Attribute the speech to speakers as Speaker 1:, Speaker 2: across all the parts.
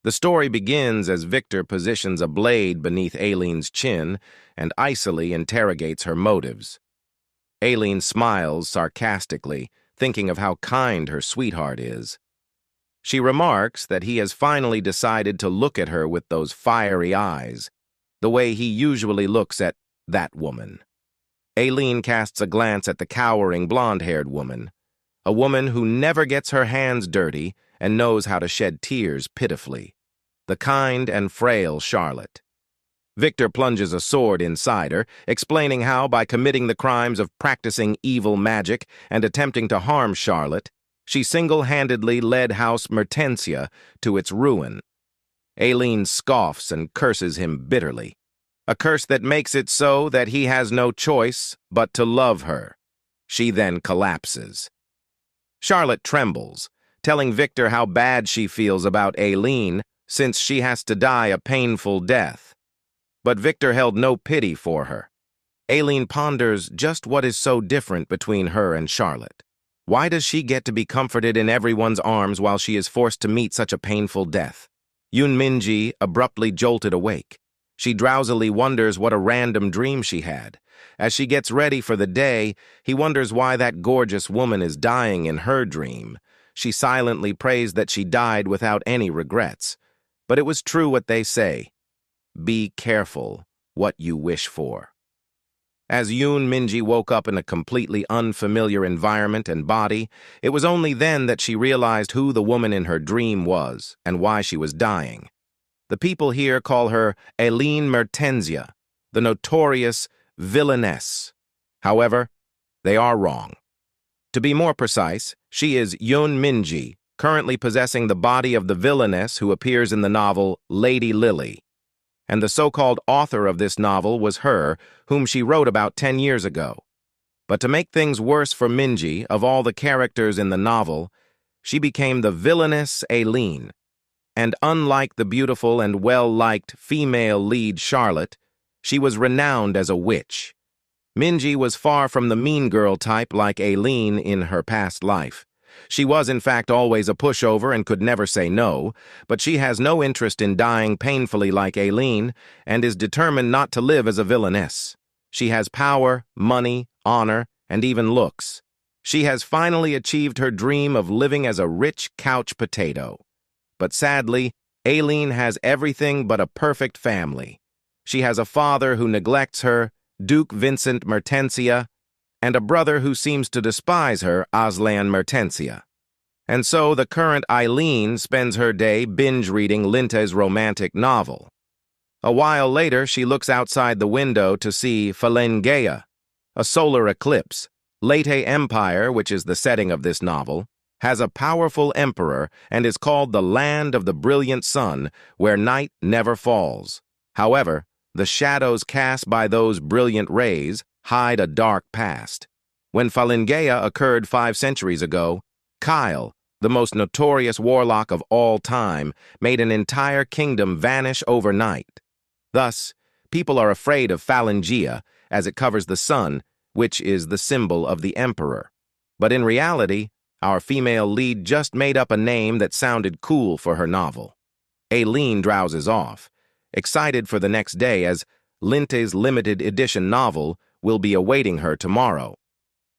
Speaker 1: The story begins as Victor positions a blade beneath Aileen's chin and icily interrogates her motives. Aileen smiles sarcastically, thinking of how kind her sweetheart is. She remarks that he has finally decided to look at her with those fiery eyes, the way he usually looks at that woman. Aileen casts a glance at the cowering blonde-haired woman, a woman who never gets her hands dirty and knows how to shed tears pitifully, the kind and frail Charlotte. Victor plunges a sword inside her, explaining how, by committing the crimes of practicing evil magic and attempting to harm Charlotte, she single-handedly led House Mertensia to its ruin. Aileen scoffs and curses him bitterly, a curse that makes it so that he has no choice but to love her. She then collapses. Charlotte trembles, telling Victor how bad she feels about Aileen since she has to die a painful death. But Victor held no pity for her. Aileen ponders just what is so different between her and Charlotte. Why does she get to be comforted in everyone's arms while she is forced to meet such a painful death? Yoon Minji abruptly jolted awake. She drowsily wonders what a random dream she had. As she gets ready for the day, he wonders why that gorgeous woman is dying in her dream. She silently prays that she died without any regrets. But it was true what they say. Be careful what you wish for. As Yoon Minji woke up in a completely unfamiliar environment and body, it was only then that she realized who the woman in her dream was and why she was dying. The people here call her Aileen Mertensia, the notorious villainess. However, they are wrong. To be more precise, she is Yoon Minji, currently possessing the body of the villainess who appears in the novel Lady Lily. And the so-called author of this novel was her, whom she wrote about 10 years ago. But to make things worse for Minji, of all the characters in the novel, she became the villainous Aileen. And unlike the beautiful and well-liked female lead Charlotte, she was renowned as a witch. Minji was far from the mean girl type like Aileen in her past life. She was, in fact, always a pushover and could never say no, but she has no interest in dying painfully like Aileen and is determined not to live as a villainess. She has power, money, honor, and even looks. She has finally achieved her dream of living as a rich couch potato. But sadly, Aileen has everything but a perfect family. She has a father who neglects her, Duke Vincent Mertensia, and a brother who seems to despise her, Aslan Mertensia. And so the current Aileen spends her day binge-reading Linte's romantic novel. A while later, she looks outside the window to see Falengea, a solar eclipse. Leyte Empire, which is the setting of this novel, has a powerful emperor and is called the Land of the Brilliant Sun, where night never falls. However, the shadows cast by those brilliant rays hide a dark past. When Falengea occurred 5 centuries ago, Kyle, the most notorious warlock of all time, made an entire kingdom vanish overnight. Thus, people are afraid of Falengea as it covers the sun, which is the symbol of the emperor. But in reality, our female lead just made up a name that sounded cool for her novel. Aileen drowses off, excited for the next day as Linte's limited edition novel will be awaiting her tomorrow.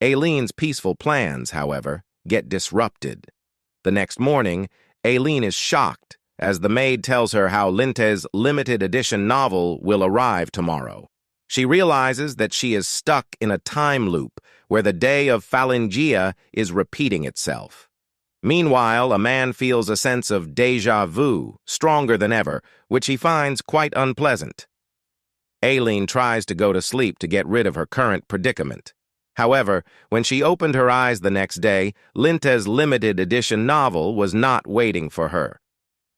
Speaker 1: Aileen's peaceful plans, however, get disrupted. The next morning, Aileen is shocked as the maid tells her how Linte's limited edition novel will arrive tomorrow. She realizes that she is stuck in a time loop where the day of Falengea is repeating itself. Meanwhile, a man feels a sense of déjà vu, stronger than ever, which he finds quite unpleasant. Aileen tries to go to sleep to get rid of her current predicament. However, when she opened her eyes the next day, Linte's limited edition novel was not waiting for her.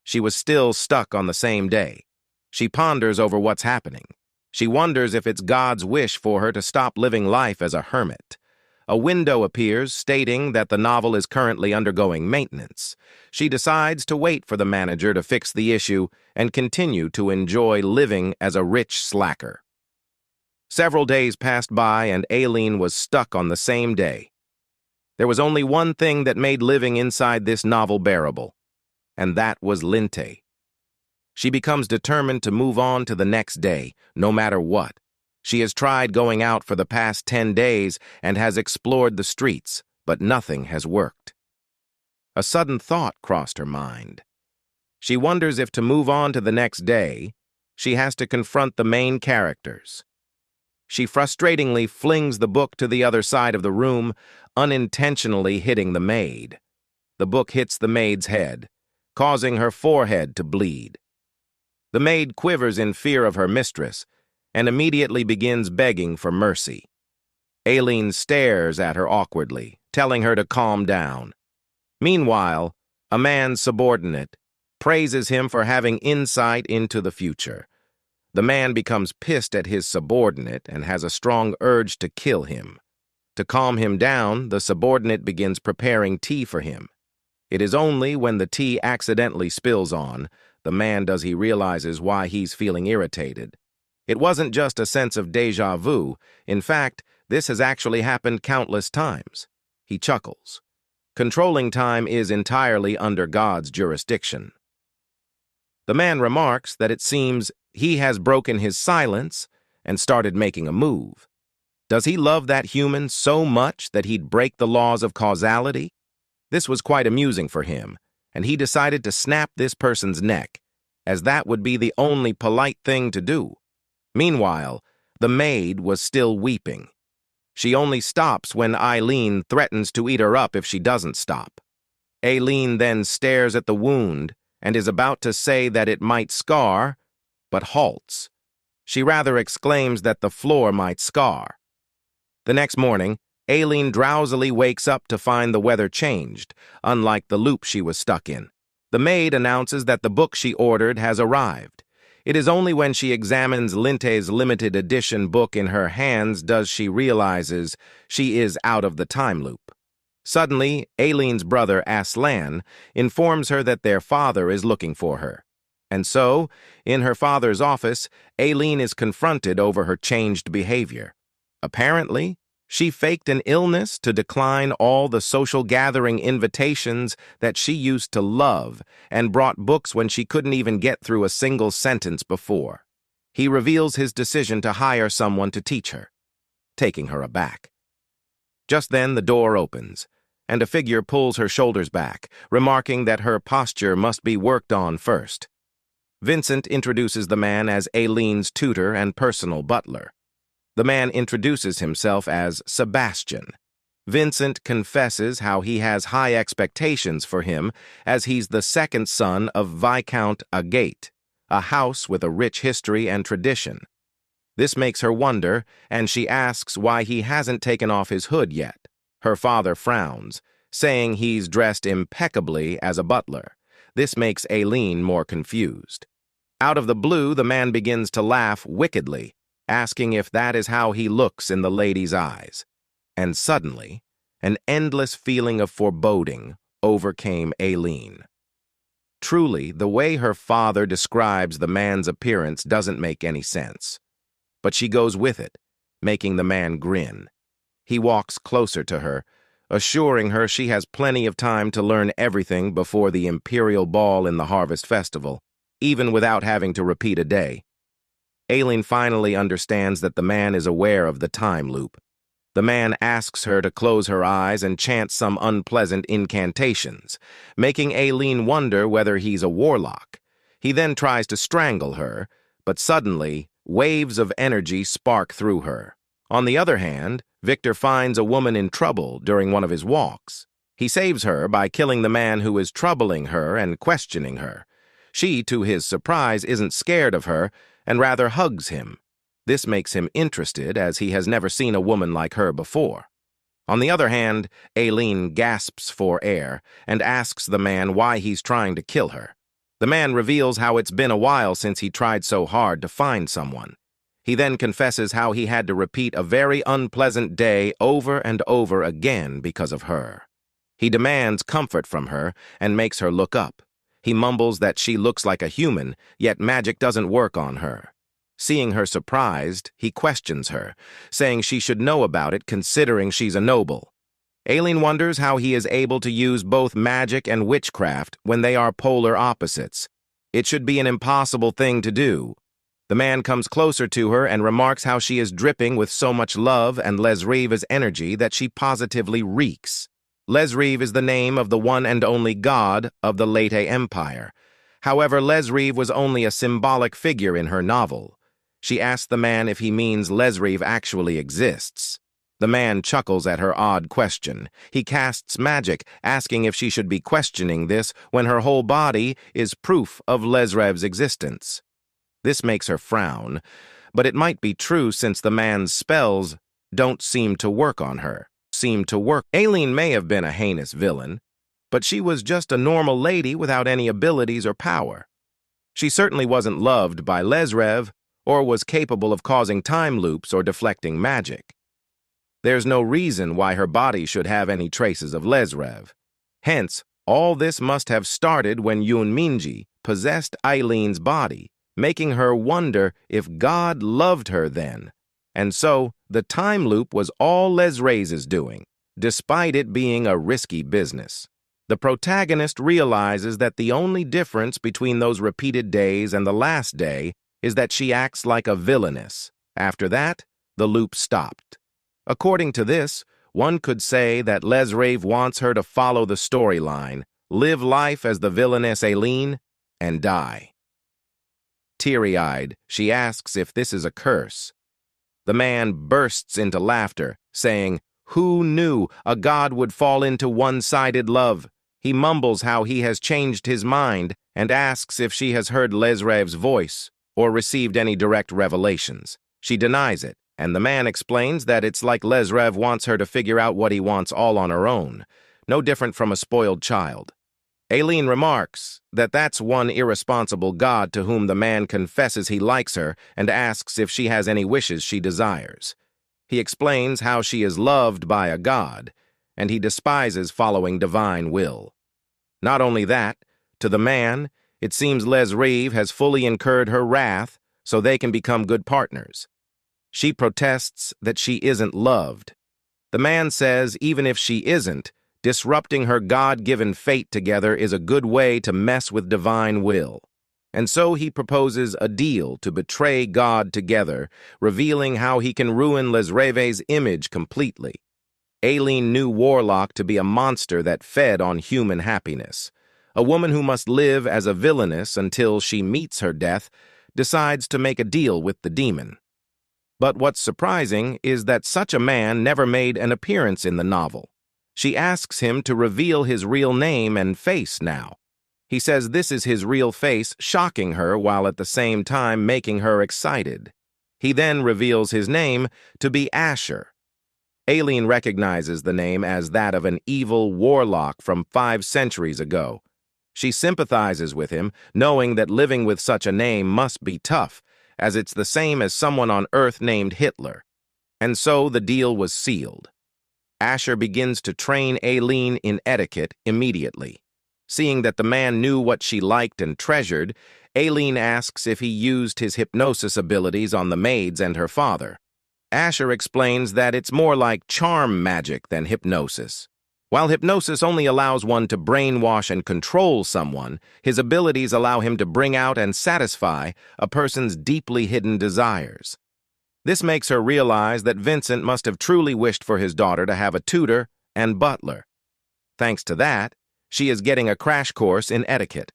Speaker 1: She was still stuck on the same day. She ponders over what's happening. She wonders if it's God's wish for her to stop living life as a hermit. A window appears stating that the novel is currently undergoing maintenance. She decides to wait for the manager to fix the issue and continue to enjoy living as a rich slacker. Several days passed by and Aileen was stuck on the same day. There was only one thing that made living inside this novel bearable, and that was Linte. She becomes determined to move on to the next day, no matter what. She has tried going out for the past 10 days and has explored the streets, but nothing has worked. A sudden thought crossed her mind. She wonders if to move on to the next day, she has to confront the main characters. She frustratingly flings the book to the other side of the room, unintentionally hitting the maid. The book hits the maid's head, causing her forehead to bleed. The maid quivers in fear of her mistress and immediately begins begging for mercy. Aileen stares at her awkwardly, telling her to calm down. Meanwhile, a man's subordinate praises him for having insight into the future. The man becomes pissed at his subordinate and has a strong urge to kill him. To calm him down, the subordinate begins preparing tea for him. It is only when the tea accidentally spills on the man does he realizes why he's feeling irritated. It wasn't just a sense of déjà vu. In fact, this has actually happened countless times. He chuckles. Controlling time is entirely under God's jurisdiction. The man remarks that it seems he has broken his silence and started making a move. Does he love that human so much that he'd break the laws of causality? This was quite amusing for him, and he decided to snap this person's neck, as that would be the only polite thing to do. Meanwhile, the maid was still weeping. She only stops when Aileen threatens to eat her up if she doesn't stop. Aileen then stares at the wound and is about to say that it might scar, but halts. She rather exclaims that the floor might scar. The next morning, Aileen drowsily wakes up to find the weather changed, unlike the loop she was stuck in. The maid announces that the book she ordered has arrived. It is only when she examines Linte's limited edition book in her hands does she realizes she is out of the time loop. Suddenly, Aileen's brother Aslan informs her that their father is looking for her. And so, in her father's office, Aileen is confronted over her changed behavior. Apparently, she faked an illness to decline all the social gathering invitations that she used to love and brought books when she couldn't even get through a single sentence before. He reveals his decision to hire someone to teach her, taking her aback. Just then the door opens, and a figure pulls her shoulders back, remarking that her posture must be worked on first. Vincent introduces the man as Aileen's tutor and personal butler. The man introduces himself as Sebastian. Vincent confesses how he has high expectations for him as he's the second son of Viscount Agate, a house with a rich history and tradition. This makes her wonder, and she asks why he hasn't taken off his hood yet. Her father frowns, saying he's dressed impeccably as a butler. This makes Aileen more confused. Out of the blue, the man begins to laugh wickedly, asking if that is how he looks in the lady's eyes. And suddenly, an endless feeling of foreboding overcame Aileen. Truly, the way her father describes the man's appearance doesn't make any sense. But she goes with it, making the man grin. He walks closer to her, assuring her she has plenty of time to learn everything before the Imperial Ball in the Harvest Festival, even without having to repeat a day. Aileen finally understands that the man is aware of the time loop. The man asks her to close her eyes and chant some unpleasant incantations, making Aileen wonder whether he's a warlock. He then tries to strangle her, but suddenly, waves of energy spark through her. On the other hand, Victor finds a woman in trouble during one of his walks. He saves her by killing the man who is troubling her and questioning her. She, to his surprise, isn't scared of her, and rather hugs him. This makes him interested, as he has never seen a woman like her before. On the other hand, Aileen gasps for air and asks the man why he's trying to kill her. The man reveals how it's been a while since he tried so hard to find someone. He then confesses how he had to repeat a very unpleasant day over and over again because of her. He demands comfort from her and makes her look up. He mumbles that she looks like a human, yet magic doesn't work on her. Seeing her surprised, he questions her, saying she should know about it considering she's a noble. Aileen wonders how he is able to use both magic and witchcraft when they are polar opposites. It should be an impossible thing to do. The man comes closer to her and remarks how she is dripping with so much love and Lesrive's energy that she positively reeks. Lesrive is the name of the one and only god of the Late Empire. However, Lesrive was only a symbolic figure in her novel. She asks the man if he means Lesrive actually exists. The man chuckles at her odd question. He casts magic, asking if she should be questioning this when her whole body is proof of Lesrive's existence. This makes her frown, but it might be true since the man's spells don't seem to work on her. Aileen may have been a heinous villain, but she was just a normal lady without any abilities or power. She certainly wasn't loved by Lesrive or was capable of causing time loops or deflecting magic. There's no reason why her body should have any traces of Lesrive. Hence, all this must have started when Minji possessed Aileen's body, making her wonder if God loved her then. And so, the time loop was all Lesrive's doing, despite it being a risky business. The protagonist realizes that the only difference between those repeated days and the last day is that she acts like a villainess. After that, the loop stopped. According to this, one could say that Lesrive wants her to follow the storyline, live life as the villainess Aileen, and die. Teary-eyed, she asks if this is a curse. The man bursts into laughter, saying, "Who knew a god would fall into one-sided love?" He mumbles how he has changed his mind and asks if she has heard Lesrive's voice or received any direct revelations. She denies it, and the man explains that it's like Lesrive wants her to figure out what he wants all on her own, no different from a spoiled child. Aileen remarks that that's one irresponsible god to whom the man confesses he likes her and asks if she has any wishes she desires. He explains how she is loved by a god, and he despises following divine will. Not only that, to the man, it seems Lesrive has fully incurred her wrath so they can become good partners. She protests that she isn't loved. The man says even if she isn't, disrupting her God-given fate together is a good way to mess with divine will. And so he proposes a deal to betray God together, revealing how he can ruin Lesrive's image completely. Aileen knew Warlock to be a monster that fed on human happiness. A woman who must live as a villainess until she meets her death decides to make a deal with the demon. But what's surprising is that such a man never made an appearance in the novel. She asks him to reveal his real name and face now. He says this is his real face, shocking her while at the same time making her excited. He then reveals his name to be Asher. Aileen recognizes the name as that of an evil warlock from 5 centuries ago. She sympathizes with him, knowing that living with such a name must be tough, as it's the same as someone on Earth named Hitler. And so the deal was sealed. Asher begins to train Aileen in etiquette immediately. Seeing that the man knew what she liked and treasured, Aileen asks if he used his hypnosis abilities on the maids and her father. Asher explains that it's more like charm magic than hypnosis. While hypnosis only allows one to brainwash and control someone, his abilities allow him to bring out and satisfy a person's deeply hidden desires. This makes her realize that Vincent must have truly wished for his daughter to have a tutor and butler. Thanks to that, she is getting a crash course in etiquette.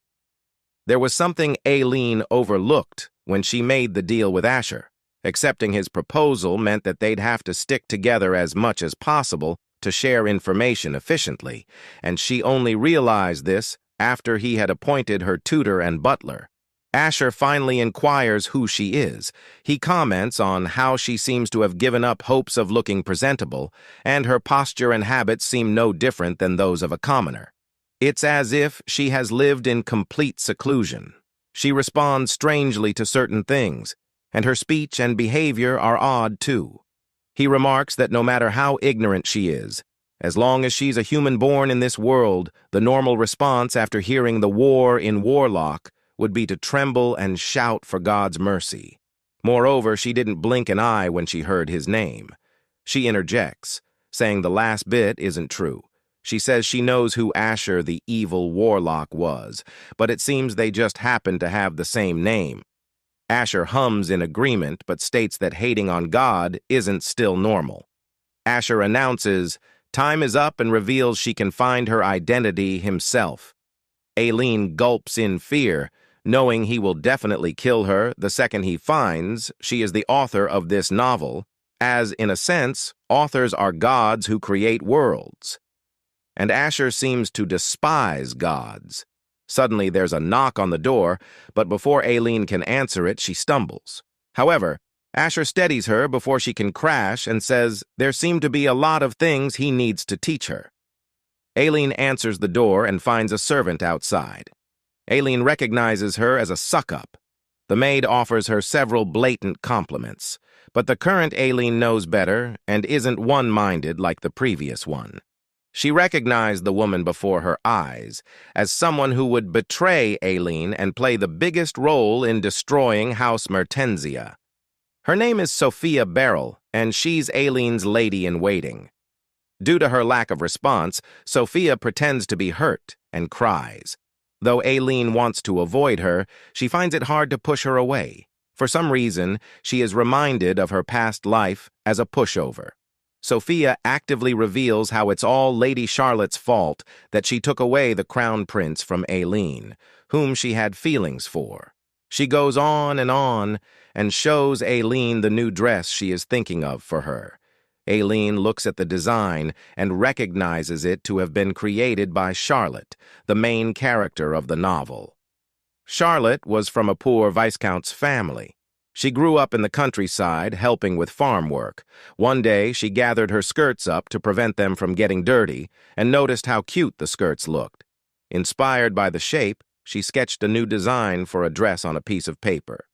Speaker 1: There was something Aileen overlooked when she made the deal with Asher. Accepting his proposal meant that they'd have to stick together as much as possible to share information efficiently, and she only realized this after he had appointed her tutor and butler. Asher finally inquires who she is. He comments on how she seems to have given up hopes of looking presentable, and her posture and habits seem no different than those of a commoner. It's as if she has lived in complete seclusion. She responds strangely to certain things, and her speech and behavior are odd too. He remarks that no matter how ignorant she is, as long as she's a human born in this world, the normal response after hearing the war in Warlock would be to tremble and shout for God's mercy. Moreover, she didn't blink an eye when she heard his name. She interjects, saying the last bit isn't true. She says she knows who Asher the evil warlock was, but it seems they just happen to have the same name. Asher hums in agreement, but states that hating on God isn't still normal. Asher announces, time is up, and reveals she can find her identity himself. Aileen gulps in fear, knowing he will definitely kill her the second he finds she is the author of this novel, as, in a sense, authors are gods who create worlds. And Asher seems to despise gods. Suddenly there's a knock on the door, but before Aileen can answer it, she stumbles. However, Asher steadies her before she can crash and says there seem to be a lot of things he needs to teach her. Aileen answers the door and finds a servant outside. Aileen recognizes her as a suck-up. The maid offers her several blatant compliments, but the current Aileen knows better and isn't one-minded like the previous one. She recognized the woman before her eyes as someone who would betray Aileen and play the biggest role in destroying House Mertenzia. Her name is Sophia Beryl, and she's Aileen's lady-in-waiting. Due to her lack of response, Sophia pretends to be hurt and cries. Though Aileen wants to avoid her, she finds it hard to push her away. For some reason, she is reminded of her past life as a pushover. Sophia actively reveals how it's all Lady Charlotte's fault that she took away the crown prince from Aileen, whom she had feelings for. She goes on and shows Aileen the new dress she is thinking of for her. Aileen looks at the design and recognizes it to have been created by Charlotte, the main character of the novel. Charlotte was from a poor Viscount's family. She grew up in the countryside, helping with farm work. One day, she gathered her skirts up to prevent them from getting dirty and noticed how cute the skirts looked. Inspired by the shape, she sketched a new design for a dress on a piece of paper.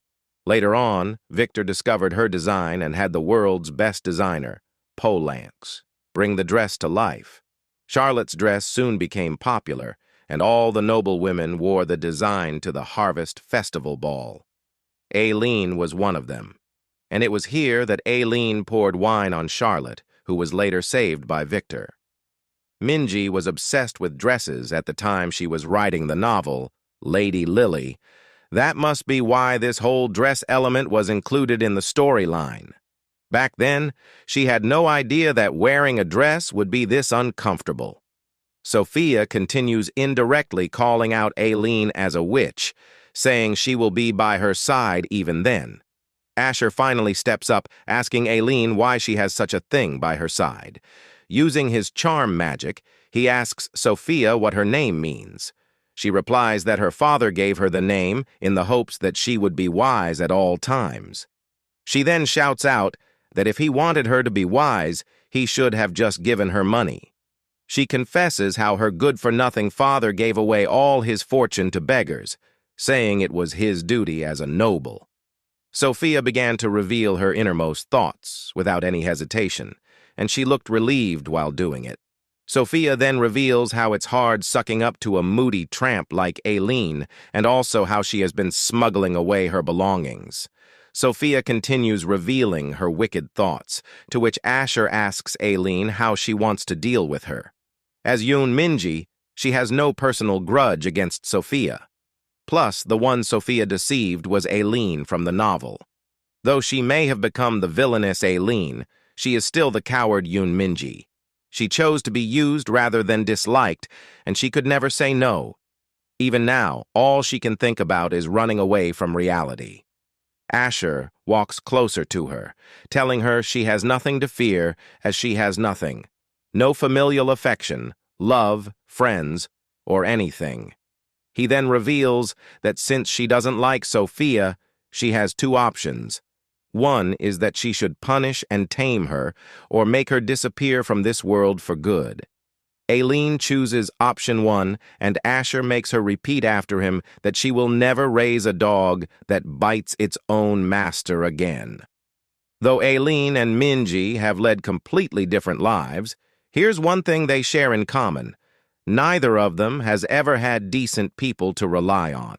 Speaker 1: Later on, Victor discovered her design and had the world's best designer, Polanx, bring the dress to life. Charlotte's dress soon became popular, and all the noble women wore the design to the Harvest Festival Ball. Aileen was one of them, and it was here that Aileen poured wine on Charlotte, who was later saved by Victor. Minji was obsessed with dresses at the time she was writing the novel, Lady Lily. That must be why this whole dress element was included in the storyline. Back then, she had no idea that wearing a dress would be this uncomfortable. Sophia continues indirectly calling out Aileen as a witch, saying she will be by her side even then. Asher finally steps up, asking Aileen why she has such a thing by her side. Using his charm magic, he asks Sophia what her name means. She replies that her father gave her the name in the hopes that she would be wise at all times. She then shouts out that if he wanted her to be wise, he should have just given her money. She confesses how her good-for-nothing father gave away all his fortune to beggars, saying it was his duty as a noble. Sophia began to reveal her innermost thoughts without any hesitation, and she looked relieved while doing it. Sophia then reveals how it's hard sucking up to a moody tramp like Aileen, and also how she has been smuggling away her belongings. Sophia continues revealing her wicked thoughts, to which Asher asks Aileen how she wants to deal with her. As Yoon Minji, she has no personal grudge against Sophia. Plus, the one Sophia deceived was Aileen from the novel. Though she may have become the villainous Aileen, she is still the coward Yoon Minji. She chose to be used rather than disliked, and she could never say no. Even now, all she can think about is running away from reality. Asher walks closer to her, telling her she has nothing to fear as she has nothing. No familial affection, love, friends, or anything. He then reveals that since she doesn't like Sophia, she has two options. One is that she should punish and tame her, or make her disappear from this world for good. Aileen chooses option one, and Asher makes her repeat after him that she will never raise a dog that bites its own master again. Though Aileen and Minji have led completely different lives, here's one thing they share in common. Neither of them has ever had decent people to rely on.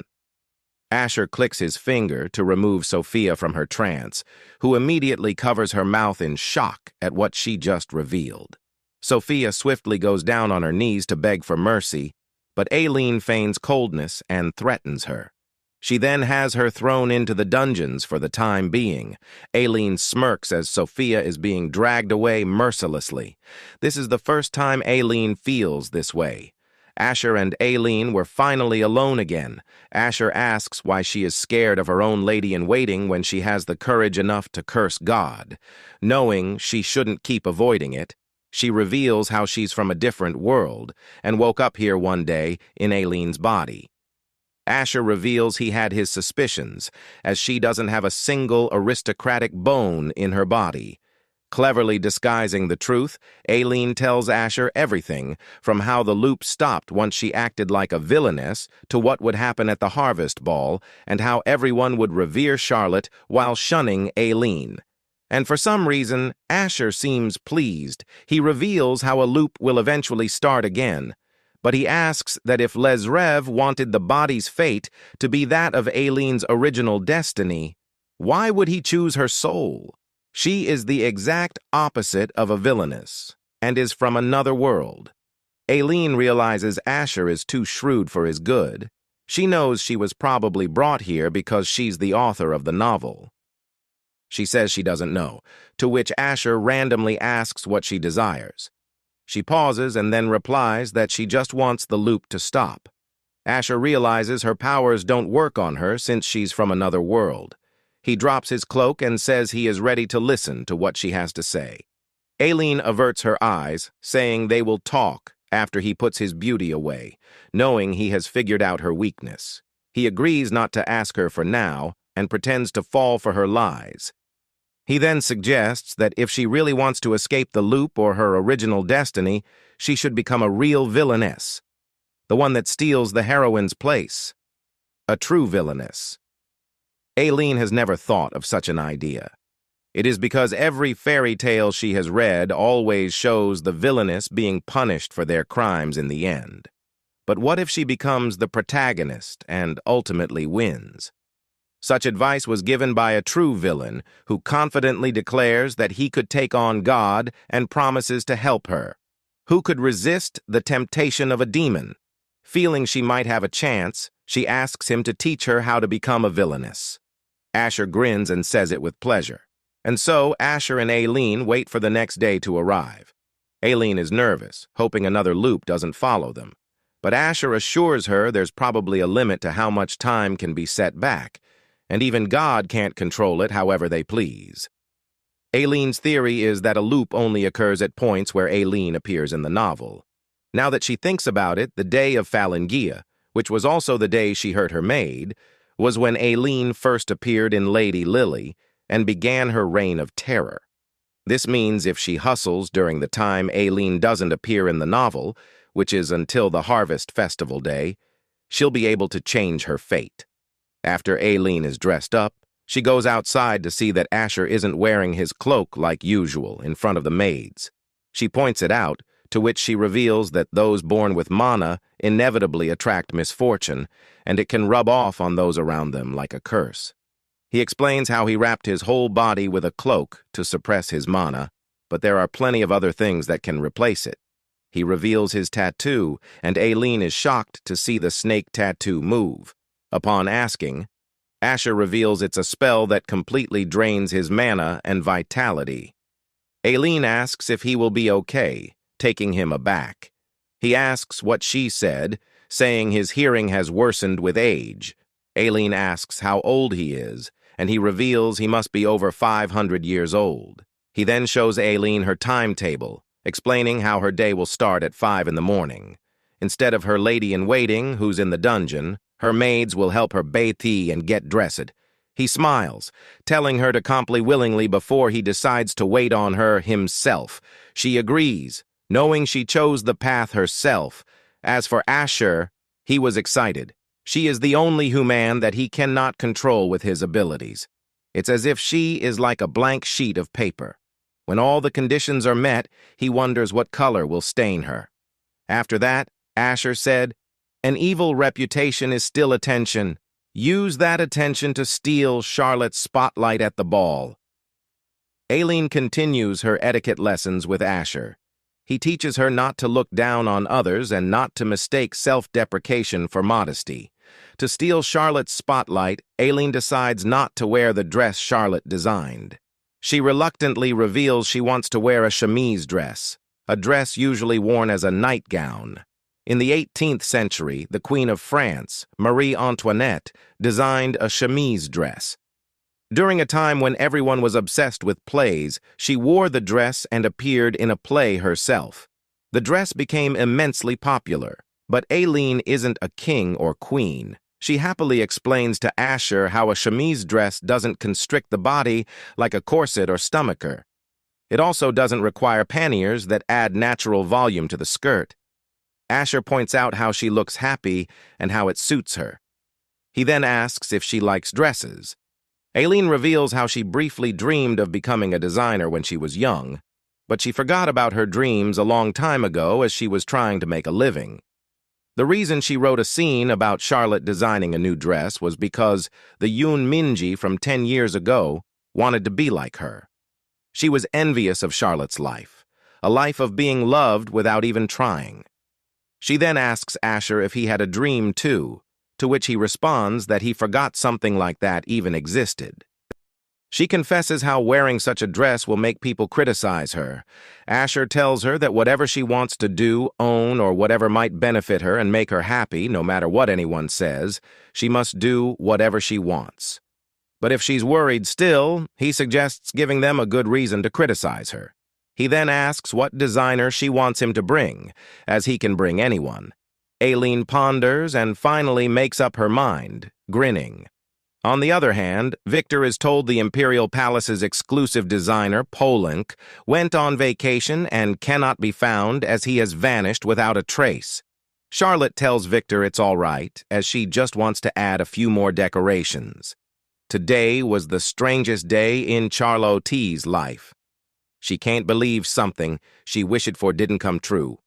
Speaker 1: Asher clicks his finger to remove Sophia from her trance, who immediately covers her mouth in shock at what she just revealed. Sophia swiftly goes down on her knees to beg for mercy, but Aileen feigns coldness and threatens her. She then has her thrown into the dungeons for the time being. Aileen smirks as Sophia is being dragged away mercilessly. This is the first time Aileen feels this way. Asher and Aileen were finally alone again. Asher asks why she is scared of her own lady-in-waiting when she has the courage enough to curse God. Knowing she shouldn't keep avoiding it, she reveals how she's from a different world and woke up here one day in Aileen's body. Asher reveals he had his suspicions, as she doesn't have a single aristocratic bone in her body. Cleverly disguising the truth, Aileen tells Asher everything, from how the loop stopped once she acted like a villainess to what would happen at the harvest ball, and how everyone would revere Charlotte while shunning Aileen. And for some reason, Asher seems pleased. He reveals how a loop will eventually start again. But he asks that if Lesrev wanted the body's fate to be that of Aileen's original destiny, why would he choose her soul? She is the exact opposite of a villainess, and is from another world. Aileen realizes Asher is too shrewd for his good. She knows she was probably brought here because she's the author of the novel. She says she doesn't know, to which Asher randomly asks what she desires. She pauses and then replies that she just wants the loop to stop. Asher realizes her powers don't work on her since she's from another world. He drops his cloak and says he is ready to listen to what she has to say. Aileen averts her eyes, saying they will talk after he puts his beauty away, knowing he has figured out her weakness. He agrees not to ask her for now and pretends to fall for her lies. He then suggests that if she really wants to escape the loop or her original destiny, she should become a real villainess, the one that steals the heroine's place. A true villainess. Aileen has never thought of such an idea. It is because every fairy tale she has read always shows the villainess being punished for their crimes in the end. But what if she becomes the protagonist and ultimately wins? Such advice was given by a true villain who confidently declares that he could take on God and promises to help her. Who could resist the temptation of a demon? Feeling she might have a chance, she asks him to teach her how to become a villainess. Asher grins and says it with pleasure. And so Asher and Aileen wait for the next day to arrive. Aileen is nervous, hoping another loop doesn't follow them. But Asher assures her there's probably a limit to how much time can be set back, and even God can't control it however they please. Aileen's theory is that a loop only occurs at points where Aileen appears in the novel. Now that she thinks about it, the day of Phalangia, which was also the day she hurt her maid, was when Aileen first appeared in Lady Lily and began her reign of terror. This means if she hustles during the time Aileen doesn't appear in the novel, which is until the Harvest Festival Day, she'll be able to change her fate. After Aileen is dressed up, she goes outside to see that Asher isn't wearing his cloak like usual in front of the maids. She points it out, to which she reveals that those born with mana inevitably attract misfortune, and it can rub off on those around them like a curse. He explains how he wrapped his whole body with a cloak to suppress his mana, but there are plenty of other things that can replace it. He reveals his tattoo, and Aileen is shocked to see the snake tattoo move. Upon asking, Asher reveals it's a spell that completely drains his mana and vitality. Aileen asks if he will be okay, taking him aback. He asks what she said, saying his hearing has worsened with age. Aileen asks how old he is, and he reveals he must be over 500 years old. He then shows Aileen her timetable, explaining how her day will start at 5 in the morning. Instead of her lady-in-waiting, who's in the dungeon, her maids will help her bathe and get dressed. He smiles, telling her to comply willingly before he decides to wait on her himself. She agrees, knowing she chose the path herself. As for Asher, he was excited. She is the only human that he cannot control with his abilities. It's as if she is like a blank sheet of paper. When all the conditions are met, he wonders what color will stain her. After that, Asher said, "An evil reputation is still attention. Use that attention to steal Charlotte's spotlight at the ball." Aileen continues her etiquette lessons with Asher. He teaches her not to look down on others and not to mistake self-deprecation for modesty. To steal Charlotte's spotlight, Aileen decides not to wear the dress Charlotte designed. She reluctantly reveals she wants to wear a chemise dress, a dress usually worn as a nightgown. In the 18th century, the Queen of France, Marie Antoinette, designed a chemise dress. During a time when everyone was obsessed with plays, she wore the dress and appeared in a play herself. The dress became immensely popular, but Aileen isn't a king or queen. She happily explains to Asher how a chemise dress doesn't constrict the body like a corset or stomacher. It also doesn't require panniers that add natural volume to the skirt. Asher points out how she looks happy and how it suits her. He then asks if she likes dresses. Aileen reveals how she briefly dreamed of becoming a designer when she was young, but she forgot about her dreams a long time ago as she was trying to make a living. The reason she wrote a scene about Charlotte designing a new dress was because the Yoon Minji from 10 years ago wanted to be like her. She was envious of Charlotte's life, a life of being loved without even trying. She then asks Asher if he had a dream too, to which he responds that he forgot something like that even existed. She confesses how wearing such a dress will make people criticize her. Asher tells her that whatever she wants to do, own, or whatever might benefit her and make her happy, no matter what anyone says, she must do whatever she wants. But if she's worried still, he suggests giving them a good reason to criticize her. He then asks what designer she wants him to bring, as he can bring anyone. Aileen ponders and finally makes up her mind, grinning. On the other hand, Victor is told the Imperial Palace's exclusive designer, Polank, went on vacation and cannot be found as he has vanished without a trace. Charlotte tells Victor it's all right, as she just wants to add a few more decorations. Today was the strangest day in Charlotte's life. She can't believe something she wished for didn't come true.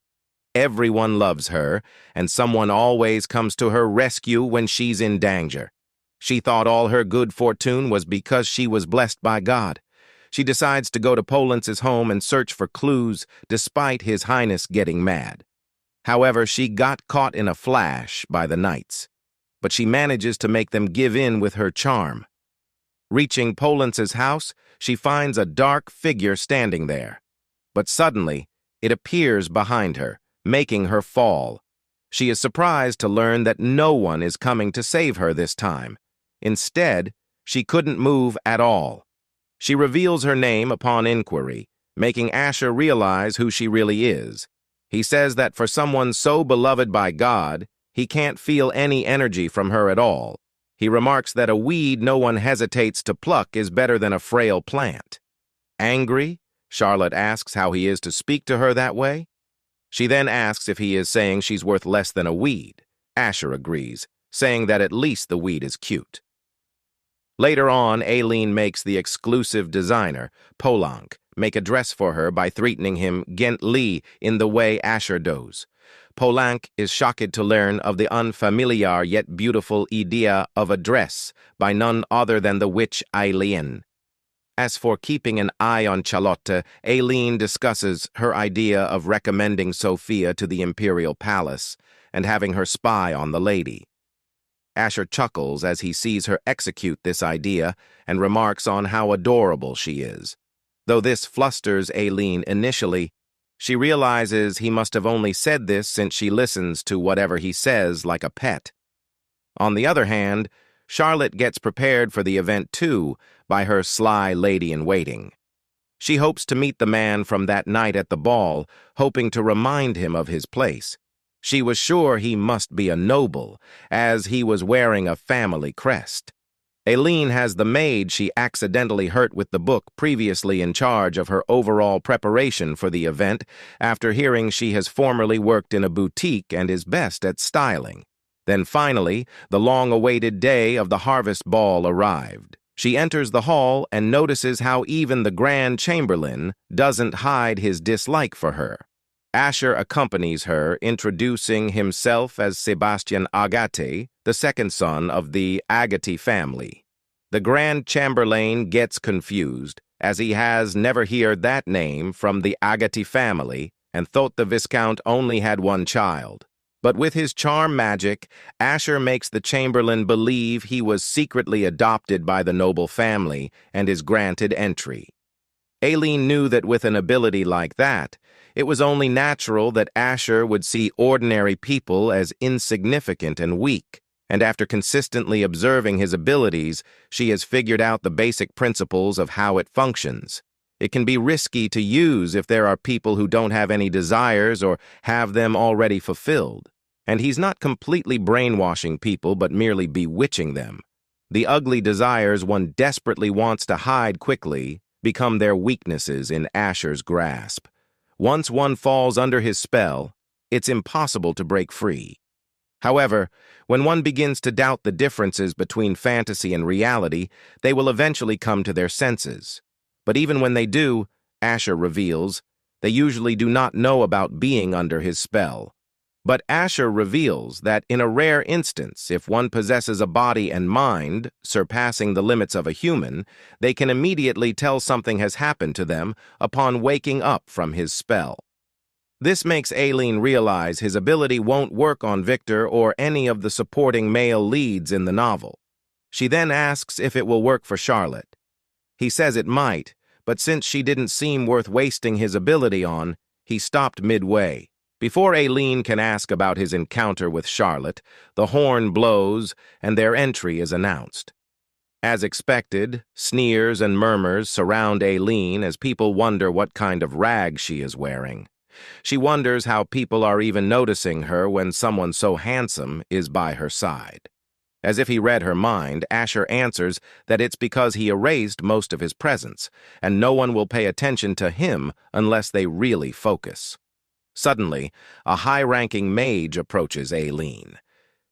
Speaker 1: Everyone loves her, and someone always comes to her rescue when she's in danger. She thought all her good fortune was because she was blessed by God. She decides to go to Polance's home and search for clues, despite His Highness getting mad. However, she got caught in a flash by the knights, but she manages to make them give in with her charm. Reaching Polance's house, she finds a dark figure standing there. But suddenly, it appears behind her, making her fall. She is surprised to learn that no one is coming to save her this time. Instead, she couldn't move at all. She reveals her name upon inquiry, making Asher realize who she really is. He says that for someone so beloved by God, he can't feel any energy from her at all. He remarks that a weed no one hesitates to pluck is better than a frail plant. Angry, Charlotte asks how he is to speak to her that way. She then asks if he is saying she's worth less than a weed. Asher agrees, saying that at least the weed is cute. Later on, Aileen makes the exclusive designer, Polank, make a dress for her by threatening him gently in the way Asher does. Polank is shocked to learn of the unfamiliar yet beautiful idea of a dress by none other than the witch Aileen. As for keeping an eye on Charlotte, Aileen discusses her idea of recommending Sophia to the Imperial Palace and having her spy on the lady. Asher chuckles as he sees her execute this idea and remarks on how adorable she is. Though this flusters Aileen initially, she realizes he must have only said this since she listens to whatever he says like a pet. On the other hand, Charlotte gets prepared for the event too by her sly lady-in-waiting. She hopes to meet the man from that night at the ball, hoping to remind him of his place. She was sure he must be a noble, as he was wearing a family crest. Aileen has the maid she accidentally hurt with the book previously in charge of her overall preparation for the event after hearing she has formerly worked in a boutique and is best at styling. Then finally, the long-awaited day of the harvest ball arrived. She enters the hall and notices how even the Grand Chamberlain doesn't hide his dislike for her. Asher accompanies her, introducing himself as Sebastian Agate, the second son of the Agate family. The Grand Chamberlain gets confused, as he has never heard that name from the Agate family, and thought the Viscount only had one child. But with his charm magic, Asher makes the Chamberlain believe he was secretly adopted by the noble family and is granted entry. Aileen knew that with an ability like that, it was only natural that Asher would see ordinary people as insignificant and weak, and after consistently observing his abilities, she has figured out the basic principles of how it functions. It can be risky to use if there are people who don't have any desires or have them already fulfilled. And he's not completely brainwashing people but merely bewitching them. The ugly desires one desperately wants to hide quickly become their weaknesses in Asher's grasp. Once one falls under his spell, it's impossible to break free. However, when one begins to doubt the differences between fantasy and reality, they will eventually come to their senses. But even when they do, Asher reveals, they usually do not know about being under his spell. But Asher reveals that in a rare instance, if one possesses a body and mind surpassing the limits of a human, they can immediately tell something has happened to them upon waking up from his spell. This makes Aileen realize his ability won't work on Victor or any of the supporting male leads in the novel. She then asks if it will work for Charlotte. He says it might, but since she didn't seem worth wasting his ability on, he stopped midway. Before Aileen can ask about his encounter with Charlotte, the horn blows and their entry is announced. As expected, sneers and murmurs surround Aileen as people wonder what kind of rag she is wearing. She wonders how people are even noticing her when someone so handsome is by her side. As if he read her mind, Asher answers that it's because he erased most of his presence, and no one will pay attention to him unless they really focus. Suddenly, a high-ranking mage approaches Aileen.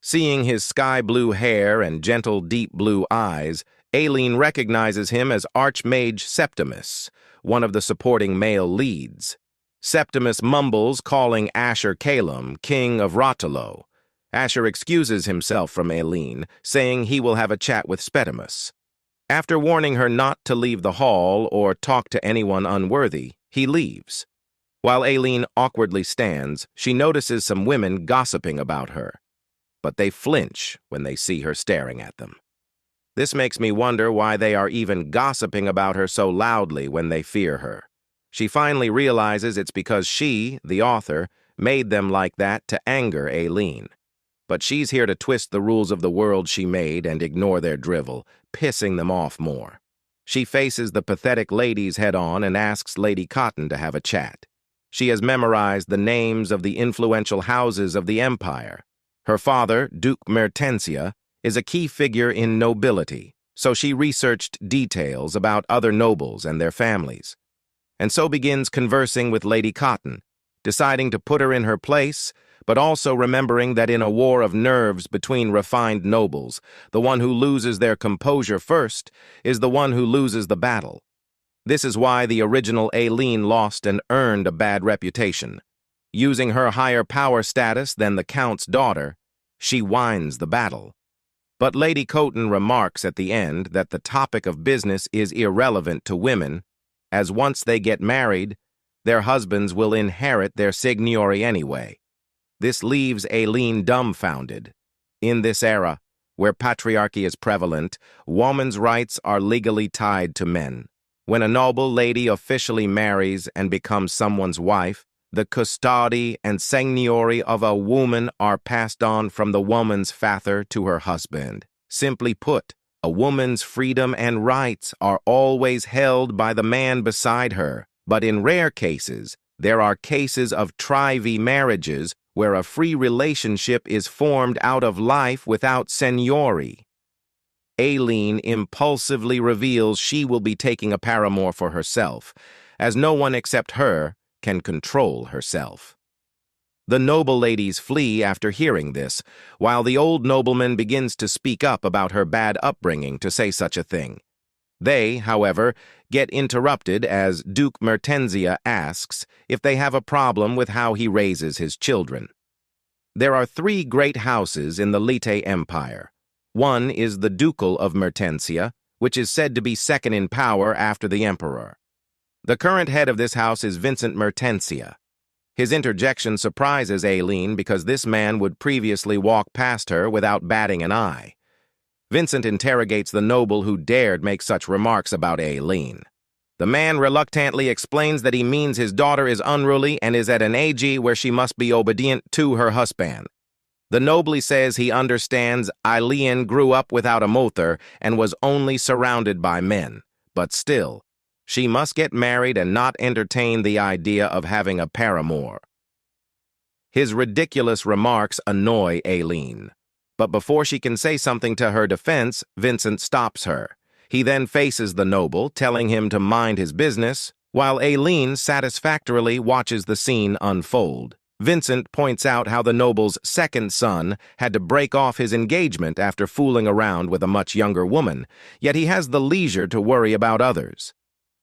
Speaker 1: Seeing his sky-blue hair and gentle deep blue eyes, Aileen recognizes him as Archmage Septimus, one of the supporting male leads. Septimus mumbles, calling Asher Calum, king of Rotolo. Asher excuses himself from Aileen, saying he will have a chat with Septimus. After warning her not to leave the hall or talk to anyone unworthy, he leaves. While Aileen awkwardly stands, she notices some women gossiping about her. But they flinch when they see her staring at them. This makes me wonder why they are even gossiping about her so loudly when they fear her. She finally realizes it's because she, the author, made them like that to anger Aileen. But she's here to twist the rules of the world she made and ignore their drivel, pissing them off more. She faces the pathetic ladies head-on and asks Lady Cotton to have a chat. She has memorized the names of the influential houses of the empire. Her father, Duke Mertensia, is a key figure in nobility, so she researched details about other nobles and their families. And so begins conversing with Lady Cotton, deciding to put her in her place, but also remembering that in a war of nerves between refined nobles, the one who loses their composure first is the one who loses the battle. This is why the original Aileen lost and earned a bad reputation. Using her higher power status than the Count's daughter, she wins the battle. But Lady Cotton remarks at the end that the topic of business is irrelevant to women, as once they get married, their husbands will inherit their seigneury anyway. This leaves Aileen dumbfounded. In this era, where patriarchy is prevalent, women's rights are legally tied to men. When a noble lady officially marries and becomes someone's wife, the custody and seigneury of a woman are passed on from the woman's father to her husband. Simply put, a woman's freedom and rights are always held by the man beside her. But in rare cases, there are cases of trivi marriages where a free relationship is formed out of life without seigneury. Aileen impulsively reveals she will be taking a paramour for herself, as no one except her can control herself. The noble ladies flee after hearing this, while the old nobleman begins to speak up about her bad upbringing to say such a thing. They, however, get interrupted as Duke Mertensia asks if they have a problem with how he raises his children. There are 3 great houses in the Lite Empire. One is the Ducal of Mertensia, which is said to be second in power after the Emperor. The current head of this house is Vincent Mertensia. His interjection surprises Aileen because this man would previously walk past her without batting an eye. Vincent interrogates the noble who dared make such remarks about Aileen. The man reluctantly explains that he means his daughter is unruly and is at an age where she must be obedient to her husband. The noble says he understands Aileen grew up without a mother and was only surrounded by men, but still, she must get married and not entertain the idea of having a paramour. His ridiculous remarks annoy Aileen, but before she can say something to her defense, Vincent stops her. He then faces the noble, telling him to mind his business, while Aileen satisfactorily watches the scene unfold. Vincent points out how the noble's second son had to break off his engagement after fooling around with a much younger woman, yet he has the leisure to worry about others.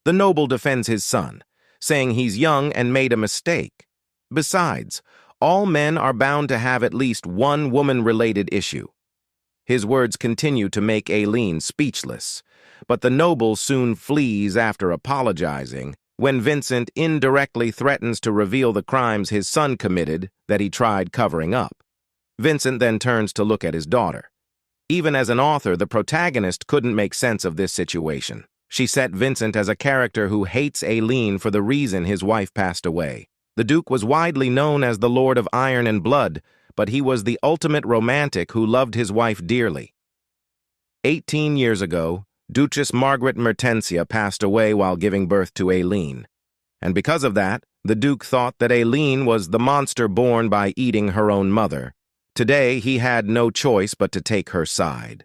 Speaker 1: The noble defends his son, saying he's young and made a mistake. Besides, all men are bound to have at least one woman-related issue. His words continue to make Aileen speechless, but the noble soon flees after apologizing when Vincent indirectly threatens to reveal the crimes his son committed that he tried covering up. Vincent then turns to look at his daughter. Even as an author, the protagonist couldn't make sense of this situation. She set Vincent as a character who hates Aileen for the reason his wife passed away. The Duke was widely known as the Lord of Iron and Blood, but he was the ultimate romantic who loved his wife dearly. 18 years ago, Duchess Margaret Mertensia passed away while giving birth to Aileen, and because of that, the Duke thought that Aileen was the monster born by eating her own mother. Today, he had no choice but to take her side.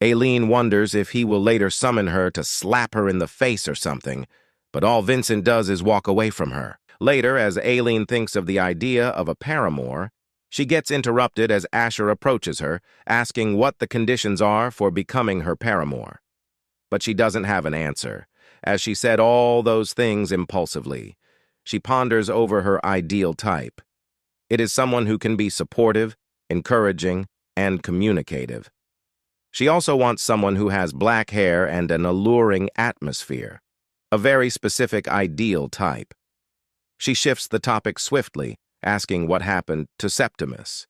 Speaker 1: Aileen wonders if he will later summon her to slap her in the face or something, but all Vincent does is walk away from her. Later, as Aileen thinks of the idea of a paramour, she gets interrupted as Asher approaches her, asking what the conditions are for becoming her paramour. But she doesn't have an answer, as she said all those things impulsively. She ponders over her ideal type. It is someone who can be supportive, encouraging, and communicative. She also wants someone who has black hair and an alluring atmosphere, a very specific ideal type. She shifts the topic swiftly, asking what happened to Septimus.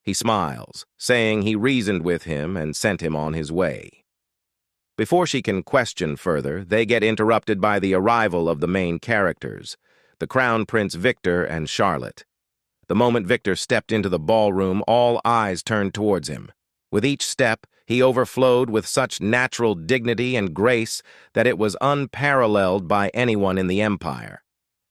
Speaker 1: He smiles, saying he reasoned with him and sent him on his way. Before she can question further, they get interrupted by the arrival of the main characters, the Crown Prince Victor and Charlotte. The moment Victor stepped into the ballroom, all eyes turned towards him. With each step, he overflowed with such natural dignity and grace that it was unparalleled by anyone in the Empire.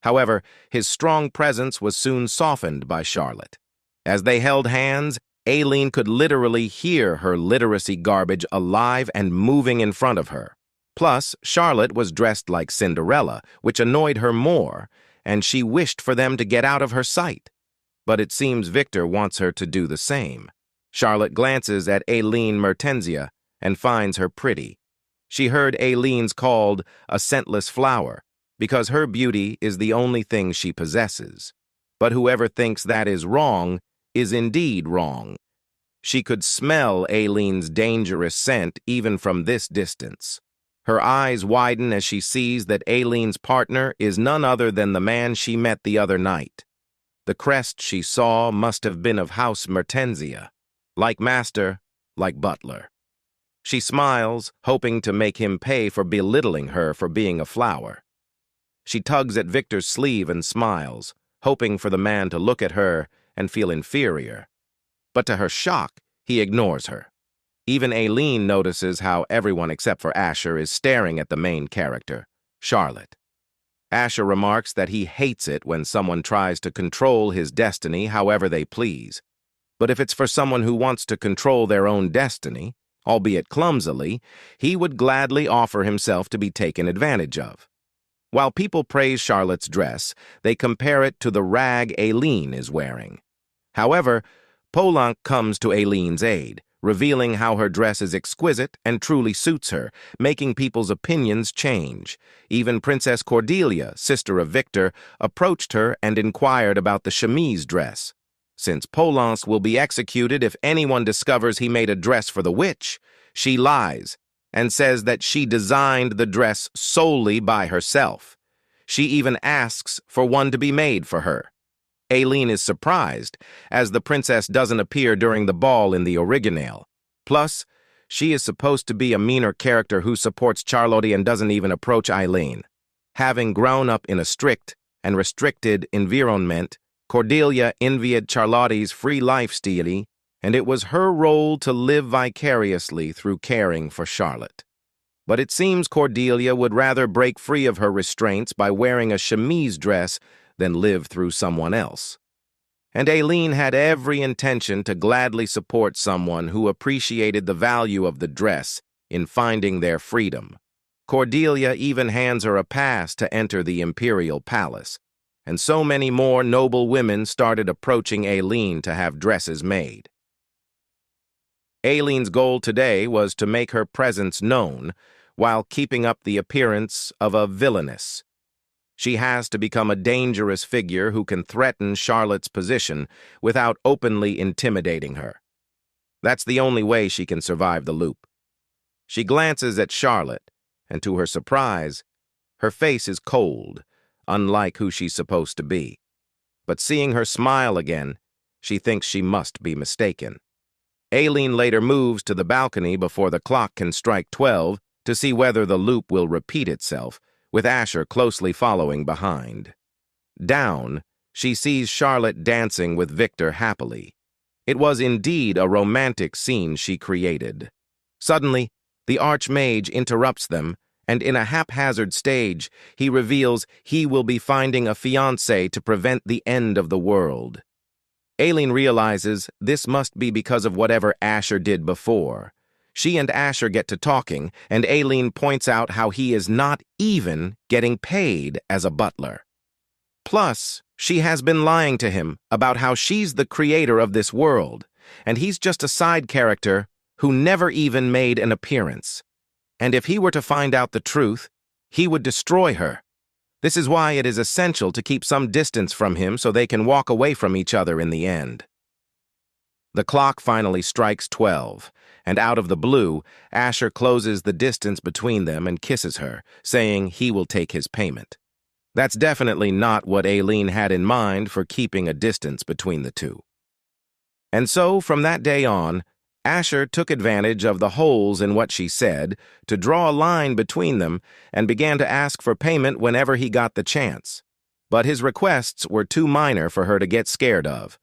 Speaker 1: However, his strong presence was soon softened by Charlotte. As they held hands, Aileen could literally hear her literacy garbage alive and moving in front of her. Plus, Charlotte was dressed like Cinderella, which annoyed her more, and she wished for them to get out of her sight. But it seems Victor wants her to do the same. Charlotte glances at Aileen Mertensia and finds her pretty. She heard Aileen's called a scentless flower, because her beauty is the only thing she possesses. But whoever thinks that is wrong is indeed wrong. She could smell Aileen's dangerous scent even from this distance. Her eyes widen as she sees that Aileen's partner is none other than the man she met the other night. The crest she saw must have been of House Mertensia, like master, like butler. She smiles, hoping to make him pay for belittling her for being a flower. She tugs at Victor's sleeve and smiles, hoping for the man to look at her and feel inferior. But to her shock, he ignores her. Even Aileen notices how everyone except for Asher is staring at the main character, Charlotte. Asher remarks that he hates it when someone tries to control his destiny however they please. But if it's for someone who wants to control their own destiny, albeit clumsily, he would gladly offer himself to be taken advantage of. While people praise Charlotte's dress, they compare it to the rag Aileen is wearing. However, Polanc comes to Aileen's aid, revealing how her dress is exquisite and truly suits her, making people's opinions change. Even Princess Cordelia, sister of Victor, approached her and inquired about the chemise dress. Since Polanc will be executed if anyone discovers he made a dress for the witch, she lies and says that she designed the dress solely by herself. She even asks for one to be made for her. Aileen is surprised, as the princess doesn't appear during the ball in the original. Plus, she is supposed to be a meaner character who supports Charlotte and doesn't even approach Aileen. Having grown up in a strict and restricted environment, Cordelia envied Charlotte's free lifestyle, and it was her role to live vicariously through caring for Charlotte. But it seems Cordelia would rather break free of her restraints by wearing a chemise dress than live through someone else. And Aileen had every intention to gladly support someone who appreciated the value of the dress in finding their freedom. Cordelia even hands her a pass to enter the imperial palace, and so many more noble women started approaching Aileen to have dresses made. Aileen's goal today was to make her presence known while keeping up the appearance of a villainess. She has to become a dangerous figure who can threaten Charlotte's position without openly intimidating her. That's the only way she can survive the loop. She glances at Charlotte, and to her surprise, her face is cold, unlike who she's supposed to be. But seeing her smile again, she thinks she must be mistaken. Aileen later moves to the balcony before the clock can strike 12 to see whether the loop will repeat itself, with Asher closely following behind. Down, she sees Charlotte dancing with Victor happily. It was indeed a romantic scene she created. Suddenly, the Archmage interrupts them, and in a haphazard stage, he reveals he will be finding a fiancé to prevent the end of the world. Aileen realizes this must be because of whatever Asher did before. She and Asher get to talking, and Aileen points out how he is not even getting paid as a butler. Plus, she has been lying to him about how she's the creator of this world, and he's just a side character who never even made an appearance. And if he were to find out the truth, he would destroy her. This is why it is essential to keep some distance from him so they can walk away from each other in the end. The clock finally strikes 12, and out of the blue, Asher closes the distance between them and kisses her, saying he will take his payment. That's definitely not what Aileen had in mind for keeping a distance between the two. And so, from that day on, Asher took advantage of the holes in what she said to draw a line between them and began to ask for payment whenever he got the chance. But his requests were too minor for her to get scared of.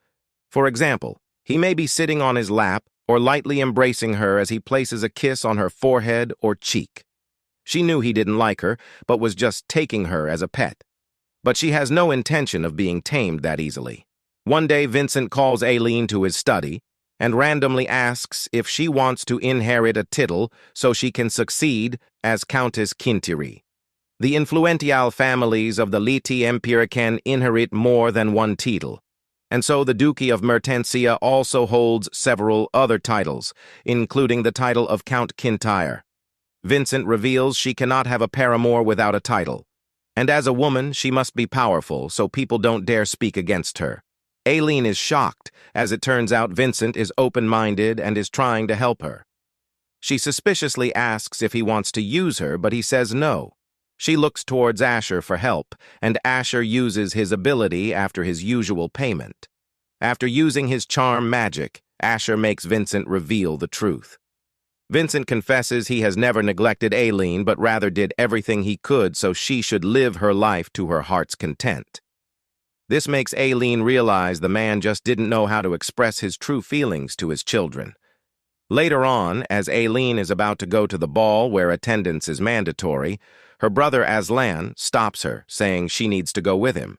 Speaker 1: For example, he may be sitting on his lap or lightly embracing her as he places a kiss on her forehead or cheek. She knew he didn't like her, but was just taking her as a pet. But she has no intention of being tamed that easily. One day, Vincent calls Aileen to his study and randomly asks if she wants to inherit a tittle so she can succeed as Countess Kintiri. The influential families of the Liti Empire can inherit more than one title, and so the Duchy of Mertensia also holds several other titles, including the title of Count Kintyre. Vincent reveals she cannot have a paramour without a title, and as a woman she must be powerful so people don't dare speak against her. Aileen is shocked, as it turns out Vincent is open-minded and is trying to help her. She suspiciously asks if he wants to use her, but he says no. She looks towards Asher for help, and Asher uses his ability after his usual payment. After using his charm magic, Asher makes Vincent reveal the truth. Vincent confesses he has never neglected Aileen, but rather did everything he could so she should live her life to her heart's content. This makes Aileen realize the man just didn't know how to express his true feelings to his children. Later on, as Aileen is about to go to the ball where attendance is mandatory, her brother Aslan stops her, saying she needs to go with him.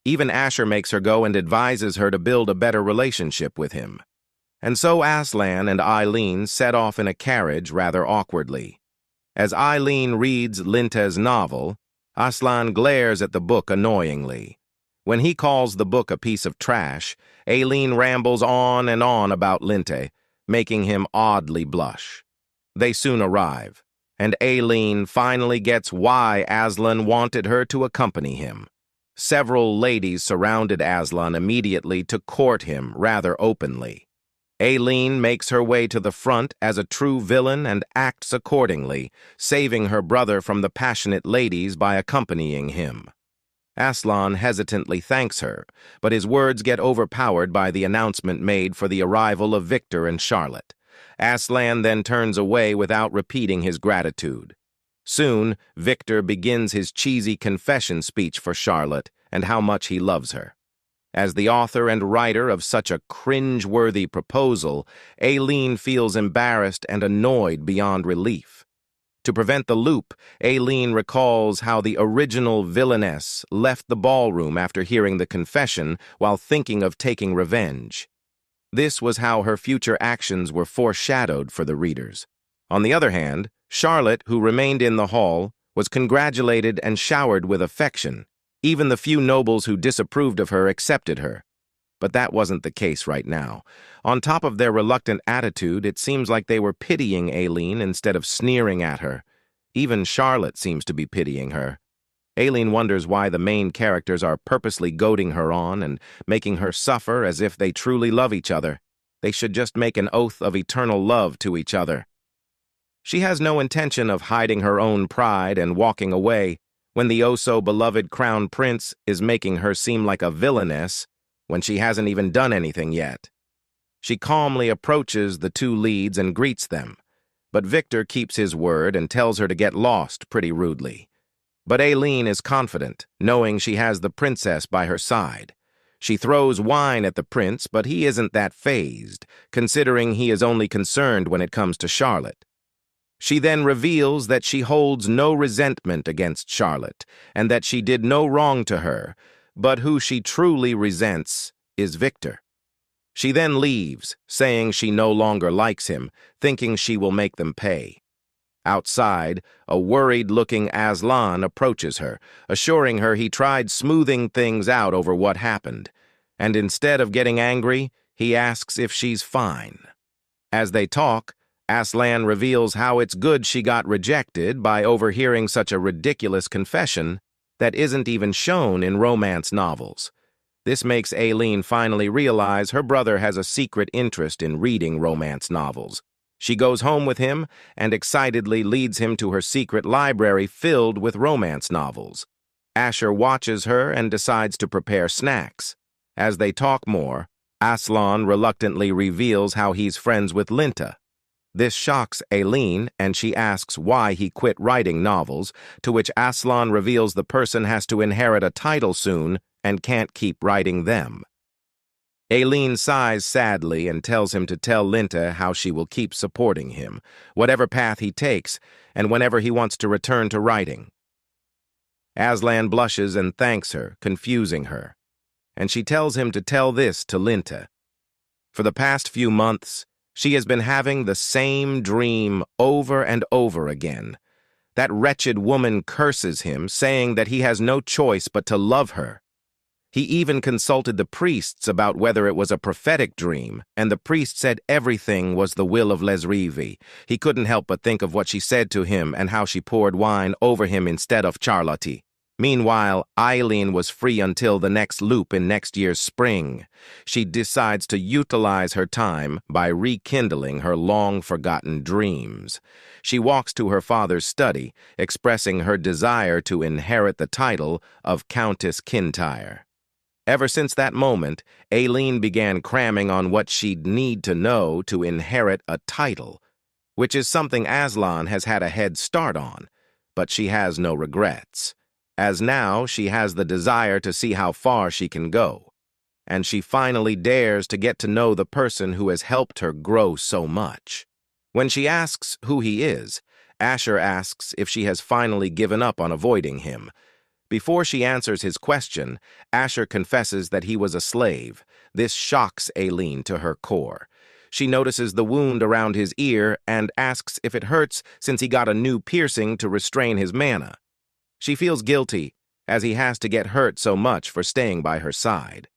Speaker 1: Even Asher makes her go and advises her to build a better relationship with him. And so Aslan and Aileen set off in a carriage rather awkwardly. As Aileen reads Linte's novel, Aslan glares at the book annoyingly. When he calls the book a piece of trash, Aileen rambles on and on about Linte, making him oddly blush. They soon arrive, and Aileen finally gets why Aslan wanted her to accompany him. Several ladies surrounded Aslan immediately to court him rather openly. Aileen makes her way to the front as a true villain and acts accordingly, saving her brother from the passionate ladies by accompanying him. Aslan hesitantly thanks her, but his words get overpowered by the announcement made for the arrival of Victor and Charlotte. Aslan then turns away without repeating his gratitude. Soon, Victor begins his cheesy confession speech for Charlotte and how much he loves her. As the author and writer of such a cringe-worthy proposal, Aileen feels embarrassed and annoyed beyond relief. To prevent the loop, Aileen recalls how the original villainess left the ballroom after hearing the confession while thinking of taking revenge. This was how her future actions were foreshadowed for the readers. On the other hand, Charlotte, who remained in the hall, was congratulated and showered with affection. Even the few nobles who disapproved of her accepted her. But that wasn't the case right now. On top of their reluctant attitude, it seems like they were pitying Aileen instead of sneering at her. Even Charlotte seems to be pitying her. Aileen wonders why the main characters are purposely goading her on and making her suffer as if they truly love each other. They should just make an oath of eternal love to each other. She has no intention of hiding her own pride and walking away when the oh-so-beloved crown prince is making her seem like a villainess when she hasn't even done anything yet. She calmly approaches the two leads and greets them, but Victor keeps his word and tells her to get lost pretty rudely. But Aileen is confident, knowing she has the princess by her side. She throws wine at the prince, but he isn't that fazed, considering he is only concerned when it comes to Charlotte. She then reveals that she holds no resentment against Charlotte, and that she did no wrong to her, but who she truly resents is Victor. She then leaves, saying she no longer likes him, thinking she will make them pay. Outside, a worried-looking Aslan approaches her, assuring her he tried smoothing things out over what happened, and instead of getting angry, he asks if she's fine. As they talk, Aslan reveals how it's good she got rejected by overhearing such a ridiculous confession that isn't even shown in romance novels. This makes Aileen finally realize her brother has a secret interest in reading romance novels. She goes home with him and excitedly leads him to her secret library filled with romance novels. Asher watches her and decides to prepare snacks. As they talk more, Aslan reluctantly reveals how he's friends with Linta. This shocks Aileen, and she asks why he quit writing novels, to which Aslan reveals the person has to inherit a title soon and can't keep writing them. Aileen sighs sadly and tells him to tell Linta how she will keep supporting him, whatever path he takes, and whenever he wants to return to writing. Aslan blushes and thanks her, confusing her, and she tells him to tell this to Linta. For the past few months, she has been having the same dream over and over again. That wretched woman curses him, saying that he has no choice but to love her. He even consulted the priests about whether it was a prophetic dream, and the priest said everything was the will of Lesrivi. He couldn't help but think of what she said to him and how she poured wine over him instead of Charlotte. Meanwhile, Aileen was free until the next loop in next year's spring. She decides to utilize her time by rekindling her long-forgotten dreams. She walks to her father's study, expressing her desire to inherit the title of Countess Kintyre. Ever since that moment, Aileen began cramming on what she'd need to know to inherit a title, which is something Aslan has had a head start on, but she has no regrets, as now she has the desire to see how far she can go, and she finally dares to get to know the person who has helped her grow so much. When she asks who he is, Asher asks if she has finally given up on avoiding him. Before she answers his question, Asher confesses that he was a slave. This shocks Aileen to her core. She notices the wound around his ear and asks if it hurts since he got a new piercing to restrain his mana. She feels guilty, as he has to get hurt so much for staying by her side.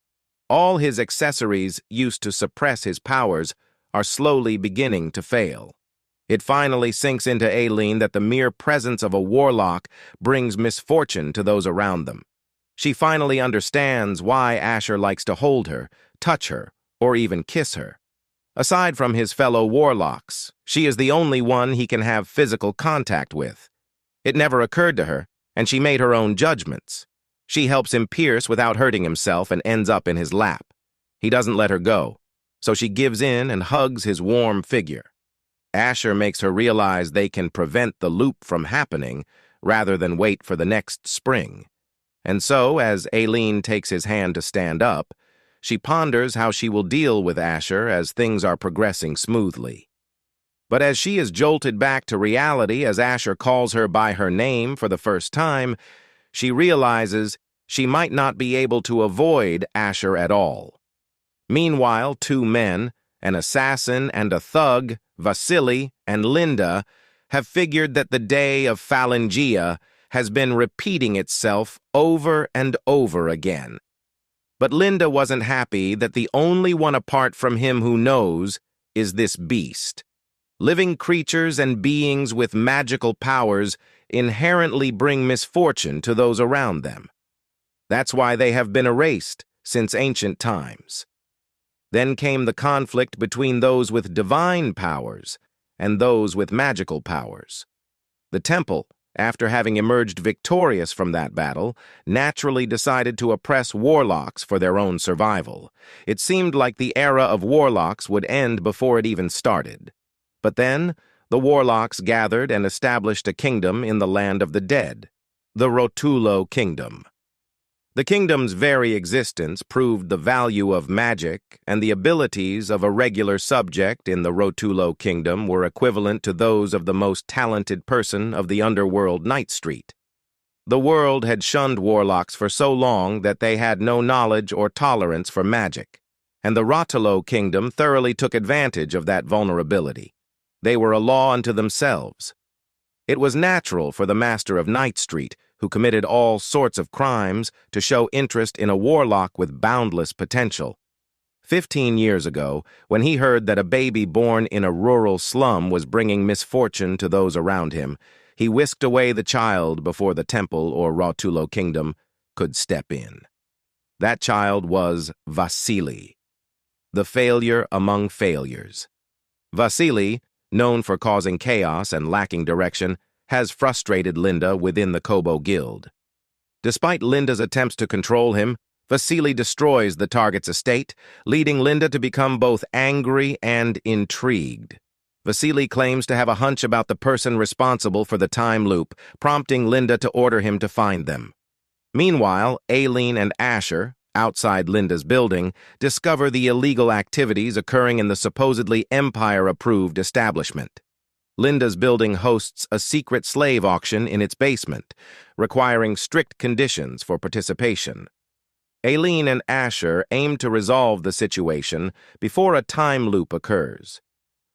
Speaker 1: All his accessories used to suppress his powers are slowly beginning to fail. It finally sinks into Aileen that the mere presence of a warlock brings misfortune to those around them. She finally understands why Asher likes to hold her, touch her, or even kiss her. Aside from his fellow warlocks, she is the only one he can have physical contact with. It never occurred to her, and she made her own judgments. She helps him pierce without hurting himself and ends up in his lap. He doesn't let her go, so she gives in and hugs his warm figure. Asher makes her realize they can prevent the loop from happening rather than wait for the next spring. And so, as Aileen takes his hand to stand up, she ponders how she will deal with Asher as things are progressing smoothly. But as she is jolted back to reality as Asher calls her by her name for the first time, she realizes she might not be able to avoid Asher at all. Meanwhile, two men, an assassin and a thug, Vasily and Linda, have figured that the day of Phalangia has been repeating itself over and over again. But Linda wasn't happy that the only one apart from him who knows is this beast. Living creatures and beings with magical powers inherently bring misfortune to those around them. That's why they have been erased since ancient times. Then came the conflict between those with divine powers and those with magical powers. The temple, after having emerged victorious from that battle, naturally decided to oppress warlocks for their own survival. It seemed like the era of warlocks would end before it even started. But then, the warlocks gathered and established a kingdom in the land of the dead, the Rotulo Kingdom. The kingdom's very existence proved the value of magic, and the abilities of a regular subject in the Rotulo Kingdom were equivalent to those of the most talented person of the underworld Night Street. The world had shunned warlocks for so long that they had no knowledge or tolerance for magic, and the Rotulo Kingdom thoroughly took advantage of that vulnerability. They were a law unto themselves. It was natural for the master of Night Street, who committed all sorts of crimes, to show interest in a warlock with boundless potential. 15 years ago, when he heard that a baby born in a rural slum was bringing misfortune to those around him, he whisked away the child before the temple or Rotulo Kingdom could step in. That child was Vasily, the failure among failures. Vasily, known for causing chaos and lacking direction, has frustrated Linda within the Kobo Guild. Despite Linda's attempts to control him, Vasily destroys the target's estate, leading Linda to become both angry and intrigued. Vasily claims to have a hunch about the person responsible for the time loop, prompting Linda to order him to find them. Meanwhile, Aileen and Asher, outside Linda's building, discover the illegal activities occurring in the supposedly Empire-approved establishment. Linda's building hosts a secret slave auction in its basement, requiring strict conditions for participation. Aileen and Asher aim to resolve the situation before a time loop occurs.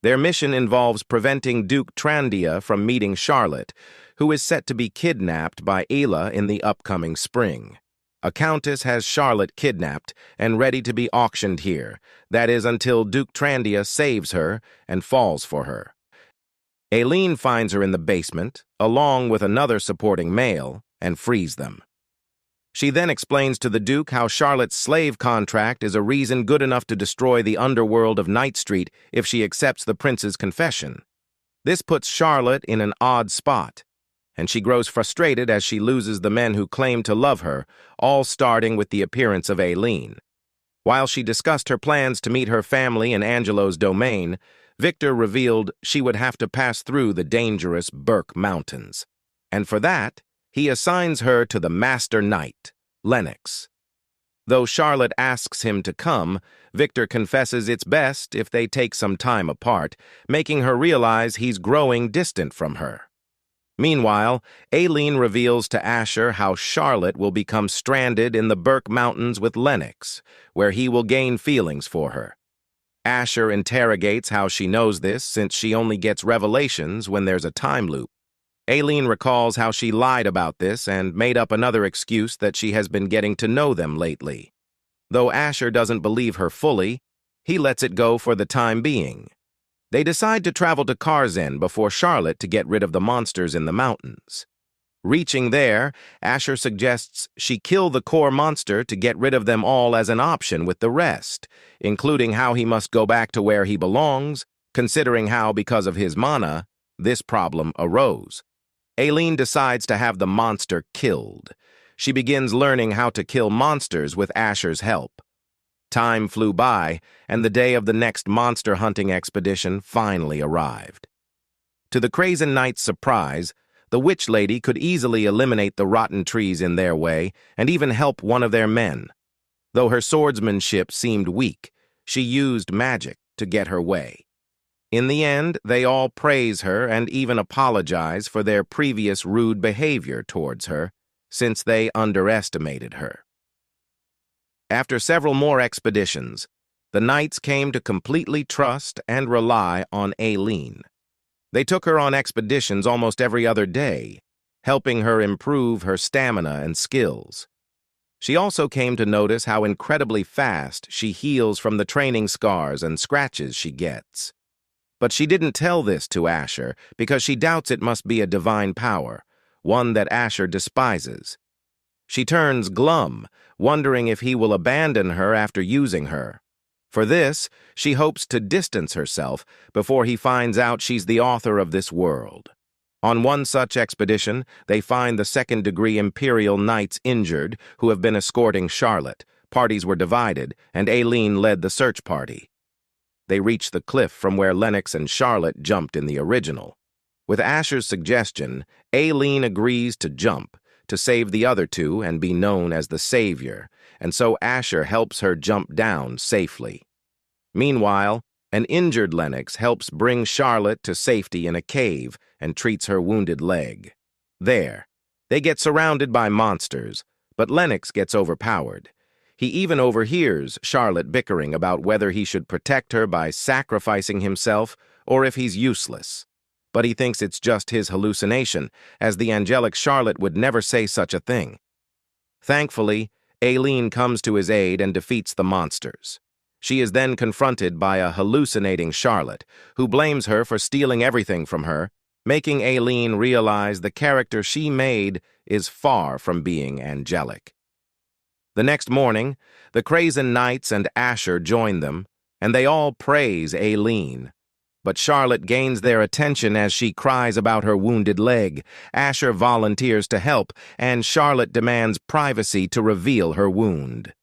Speaker 1: Their mission involves preventing Duke Trandia from meeting Charlotte, who is set to be kidnapped by Ela in the upcoming spring. A countess has Charlotte kidnapped and ready to be auctioned here, that is until Duke Trandia saves her and falls for her. Aileen finds her in the basement, along with another supporting male, and frees them. She then explains to the Duke how Charlotte's slave contract is a reason good enough to destroy the underworld of Night Street if she accepts the prince's confession. This puts Charlotte in an odd spot, and she grows frustrated as she loses the men who claim to love her, all starting with the appearance of Aileen. While she discussed her plans to meet her family in Angelo's domain, Victor revealed she would have to pass through the dangerous Burke Mountains. And for that, he assigns her to the Master Knight, Lennox. Though Charlotte asks him to come, Victor confesses it's best if they take some time apart, making her realize he's growing distant from her. Meanwhile, Aileen reveals to Asher how Charlotte will become stranded in the Burke Mountains with Lennox, where he will gain feelings for her. Asher interrogates how she knows this since she only gets revelations when there's a time loop. Aileen recalls how she lied about this and made up another excuse that she has been getting to know them lately. Though Asher doesn't believe her fully, he lets it go for the time being. They decide to travel to Karzen before Charlotte to get rid of the monsters in the mountains. Reaching there, Asher suggests she kill the core monster to get rid of them all as an option with the rest, including how he must go back to where he belongs, considering how, because of his mana, this problem arose. Aileen decides to have the monster killed. she begins learning how to kill monsters with Asher's help. Time flew by, and the day of the next monster hunting expedition finally arrived. To the Crazen Knight's surprise, the witch lady could easily eliminate the rotten trees in their way and even help one of their men. Though her swordsmanship seemed weak, she used magic to get her way. In the end, they all praise her and even apologize for their previous rude behavior towards her, since they underestimated her. After several more expeditions, the knights came to completely trust and rely on Aileen. They took her on expeditions almost every other day, helping her improve her stamina and skills. She also came to notice how incredibly fast she heals from the training scars and scratches she gets. But she didn't tell this to Asher because she doubts it must be a divine power, one that Asher despises. She turns glum, wondering if he will abandon her after using her. For this, she hopes to distance herself before he finds out she's the author of this world. On one such expedition, they find the second-degree Imperial Knights injured who have been escorting Charlotte. Parties were divided, and Aileen led the search party. They reach the cliff from where Lennox and Charlotte jumped in the original. With Asher's suggestion, Aileen agrees to jump, to save the other two and be known as the Savior, and so Asher helps her jump down safely. Meanwhile, an injured Lennox helps bring Charlotte to safety in a cave and treats her wounded leg. There, they get surrounded by monsters, but Lennox gets overpowered. He even overhears Charlotte bickering about whether he should protect her by sacrificing himself or if he's useless. But he thinks it's just his hallucination, as the angelic Charlotte would never say such a thing. Thankfully, Aileen comes to his aid and defeats the monsters. She is then confronted by a hallucinating Charlotte, who blames her for stealing everything from her, making Aileen realize the character she made is far from being angelic. The next morning, the Crazen Knights and Asher join them, and they all praise Aileen. But Charlotte gains their attention as she cries about her wounded leg. Asher volunteers to help, and Charlotte demands privacy to reveal her wound.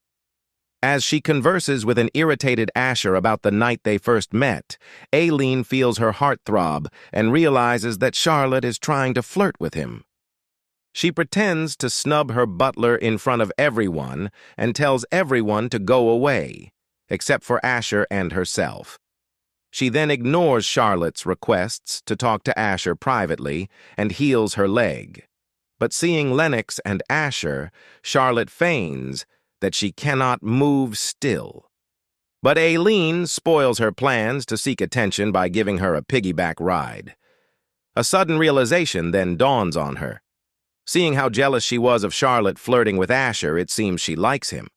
Speaker 1: As she converses with an irritated Asher about the night they first met, Aileen feels her heart throb and realizes that Charlotte is trying to flirt with him. She pretends to snub her butler in front of everyone and tells everyone to go away, except for Asher and herself. She then ignores Charlotte's requests to talk to Asher privately and heals her leg. But seeing Lennox and Asher, Charlotte feigns that she cannot move still. But Aileen spoils her plans to seek attention by giving her a piggyback ride. A sudden realization then dawns on her. Seeing how jealous she was of Charlotte flirting with Asher, it seems she likes him.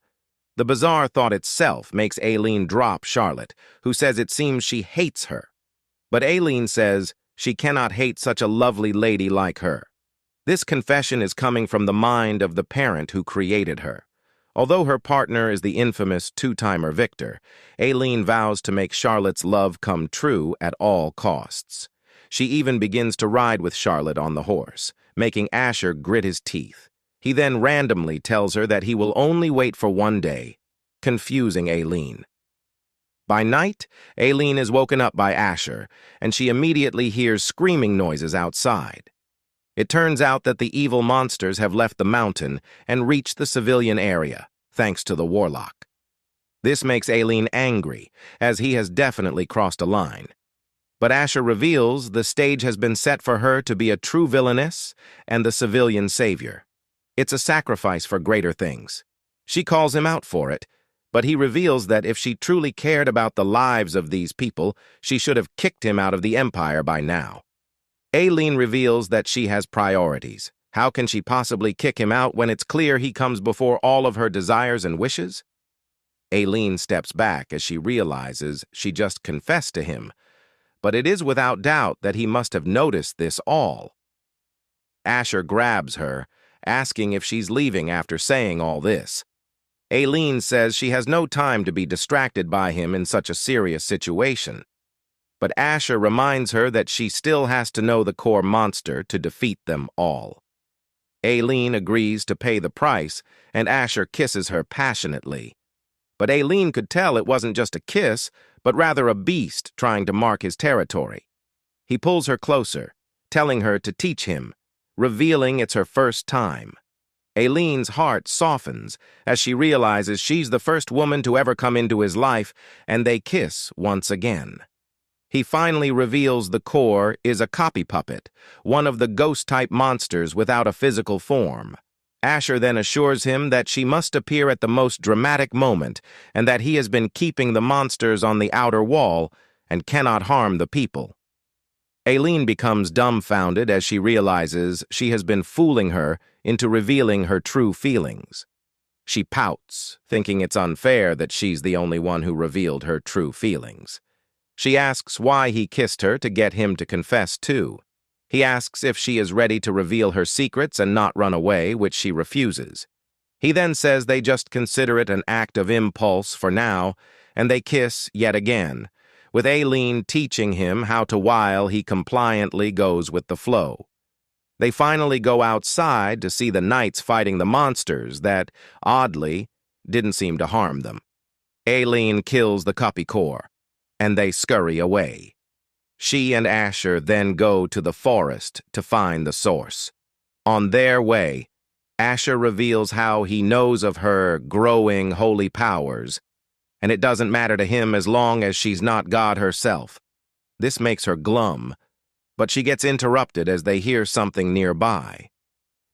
Speaker 1: The bizarre thought itself makes Aileen drop Charlotte, who says it seems she hates her. But Aileen says she cannot hate such a lovely lady like her. This confession is coming from the mind of the parent who created her. Although her partner is the infamous two-timer Victor, Aileen vows to make Charlotte's love come true at all costs. She even begins to ride with Charlotte on the horse, making Asher grit his teeth. He then randomly tells her that he will only wait for one day, confusing Aileen. By night, Aileen is woken up by Asher, and she immediately hears screaming noises outside. It turns out that the evil monsters have left the mountain and reached the civilian area, thanks to the warlock. This makes Aileen angry, as he has definitely crossed a line. But Asher reveals the stage has been set for her to be a true villainess and the civilian savior. It's a sacrifice for greater things. She calls him out for it, but he reveals that if she truly cared about the lives of these people, she should have kicked him out of the Empire by now. Aileen reveals that she has priorities. How can she possibly kick him out when it's clear he comes before all of her desires and wishes? Aileen steps back as she realizes she just confessed to him, but it is without doubt that he must have noticed this all. Asher grabs her, asking if she's leaving after saying all this. Aileen says she has no time to be distracted by him in such a serious situation. But Asher reminds her that she still has to know the core monster to defeat them all. Aileen agrees to pay the price, and Asher kisses her passionately. But Aileen could tell it wasn't just a kiss, but rather a beast trying to mark his territory. He pulls her closer, telling her to teach him, revealing it's her first time. Aileen's heart softens as she realizes she's the first woman to ever come into his life, and they kiss once again. He finally reveals the core is a copy puppet, one of the ghost-type monsters without a physical form. Asher then assures him that she must appear at the most dramatic moment and that he has been keeping the monsters on the outer wall and cannot harm the people. Aileen becomes dumbfounded as she realizes she has been fooling her into revealing her true feelings. She pouts, thinking it's unfair that she's the only one who revealed her true feelings. She asks why he kissed her to get him to confess too. He asks if she is ready to reveal her secrets and not run away, which she refuses. He then says they just consider it an act of impulse for now, and they kiss yet again, with Aileen teaching him how to while he compliantly goes with the flow. They finally go outside to see the knights fighting the monsters that, oddly, didn't seem to harm them. Aileen kills the copy core, and they scurry away. She and Asher then go to the forest to find the source. On their way, Asher reveals how he knows of her growing holy powers, and it doesn't matter to him as long as she's not God herself. This makes her glum, but she gets interrupted as they hear something nearby.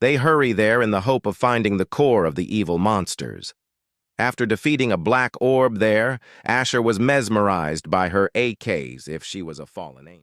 Speaker 1: They hurry there in the hope of finding the core of the evil monsters. After defeating a black orb there, Asher was mesmerized by her AKs if she was a fallen angel.